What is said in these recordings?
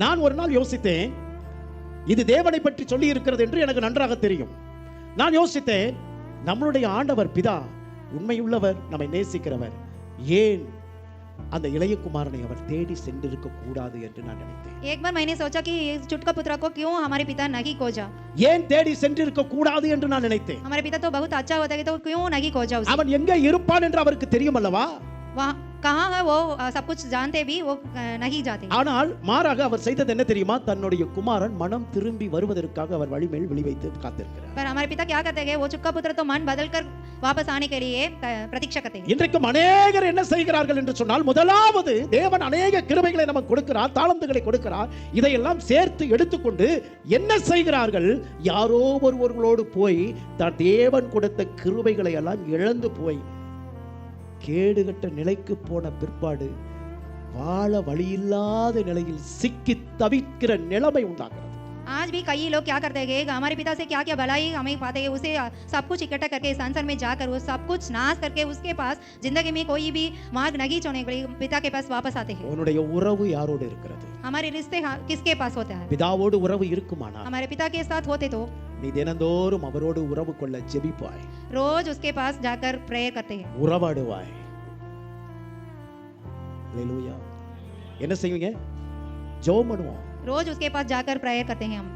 நான் ஒரு நாள் யோசித்தேன், இது தேவனை பற்றி சொல்லி இருக்கிறது என்று எனக்கு நன்றாக தெரியும். நான் யோசித்தேன், நம்மளுடைய ஆண்டவர் பிதா உண்மையுள்ளவர், நம்மை நேசிக்கிறவர், ஏன் அந்த இளைய குமாரனை அவர் தேடி சென்றிருக்க கூடாது என்று நான் நினைத்தேன். एक बार मैंने सोचा कि चुटका पुत्रा को क्यों हमारे पिता नहीं खोजा, ஏன் தேடி சென்றிருக்க கூடாது என்று நான் நினைத்தேன். हमारे पिता तो बहुत अच्छा होता है तो क्यों नहीं खोजा उसे? அவன் எங்கே இருப்பான் என்று அவருக்கு தெரியும் அல்லவா? वहाँ कहाँ है वो सब कुछ जानते भी वो नहीं जाते. ஆனால் மாறாக அவர் செய்தது என்ன தெரியுமா? தன்னுடைய குமாரன் மனம் திரும்பி வருவதற்காக அவர் வழிமேல் விழி வைத்து காத்திருக்கிறார். पर हमारे पिता क्या करते हैं, वो चुटका पुत्र तो मन बदल कर वापस आने के लिए प्रतीक्षा करते हैं. இன்றைக்கும் அநேகர் என்ன செய்கிறார்கள் என்று சொன்னால், முதலாவது தேவன் அநேக கிருபைகளை நமக்கு கொடுக்கிறார், தாளந்துகளை கொடுக்கிறார். இதையெல்லாம் சேர்த்து எடுத்துக்கொண்டு என்ன செய்கிறார்கள்? யாரோ ஒருவர்களோடு போய் தான் தேவன் கொடுத்த கிருபைகளை எல்லாம் இழந்து போய் கேடுகட்ட நிலைக்கு போன பிற்பாடு வாழ வழியில்லாத நிலையில் சிக்கி தவிக்கிற நிலைமை உண்டாகிறது. आज भी कई लोग क्या करते हैं, हमारे पिता से क्या क्या भलाई हमें पाते हैं, उसे सब कुछ इकट्ठा करके संसार में जाकर वो सब कुछ नाश करके उसके पास जिंदगी में कोई भी मार्ग नहीं छोड़ने के लिए पिता के पास वापस आते हैं. உன்னுடைய உறவு யாரோடு இருக்கிறது? हमारे रिश्ते किसके पास होते हैं? பிதாவோடு உறவு இருக்குமானா हमारे पिता के साथ होते तो நீ தினந்தோறும் அவரோடு உறவு கொள்ள ஜெபிப்பாய், रोज उसके पास जाकर प्रेयर करते हैं, உறவாடுவாய். அல்லேலூயா. என்ன செய்வீங்க? ஜெபம் பண்ணுவோம். रोज उसके पास जाकर प्रेयर करते हैं हम.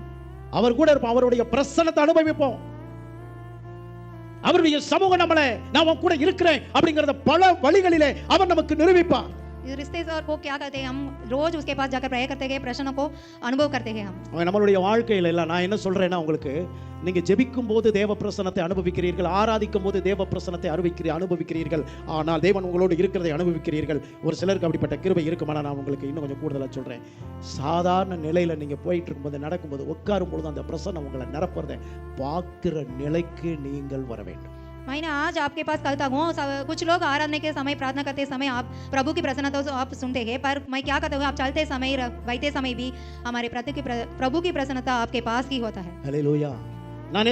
அவர் கூட இருப்போம், அவருடைய பிரசன்னத்தை அனுபவிப்போம். அவருடைய சமூகம் நம்மளை நான் உன் கூட இருக்கிறேன் அப்படிங்கறத பல வழிகளிலே அவர் நமக்கு நிரூபிப்பார். इस रिश्ते को क्या करते हैं, हम रोज उसके पास जाकर प्रेयर करते हैं, प्रश्नों को अनुभव करते हैं हम. நம்மளுடைய வாழ்க்கையில எல்லாம் நான் என்ன சொல்றேன்னா, உங்களுக்கு நீங்க ஜெபிக்கும் போது தேவ பிரசன்னத்தை அனுபவிக்கிறீர்கள், ஆராதிக்கும் போது தேவ பிரசன்னத்தை அனுபவிக்கிறீர்கள், ஆனால் தேவன் உங்களோடு இருக்கிறதை அனுபவிக்கிறீர்கள். ஒரு சிலருக்கு அப்படிப்பட்ட கிருபை இருக்குமானா நான் உங்களுக்கு இன்னும் கொஞ்சம் கூடுதலா சொல்றேன். சாதாரண நிலையில நீங்க போயிட்டு இருக்கும்போது, நடக்கும்போது, உட்காரும் பொழுது அந்த பிரசன்னம் உங்களை நிரப்புறதை பார்க்கிற நிலைக்கு நீங்கள் வர வேண்டும். मैंने आज आपके पास कहता हूँ, कुछ लोग आराधना के समय, प्रार्थना करते समय आप प्रभु की प्रसन्नता तो आप सुनते हैं, पर मैं क्या कहता हूँ, आप चलते समय, बैठते समय भी हमारे प्रभु की प्रसन्नता आपके पास ही होता है. हालेलुया. நான்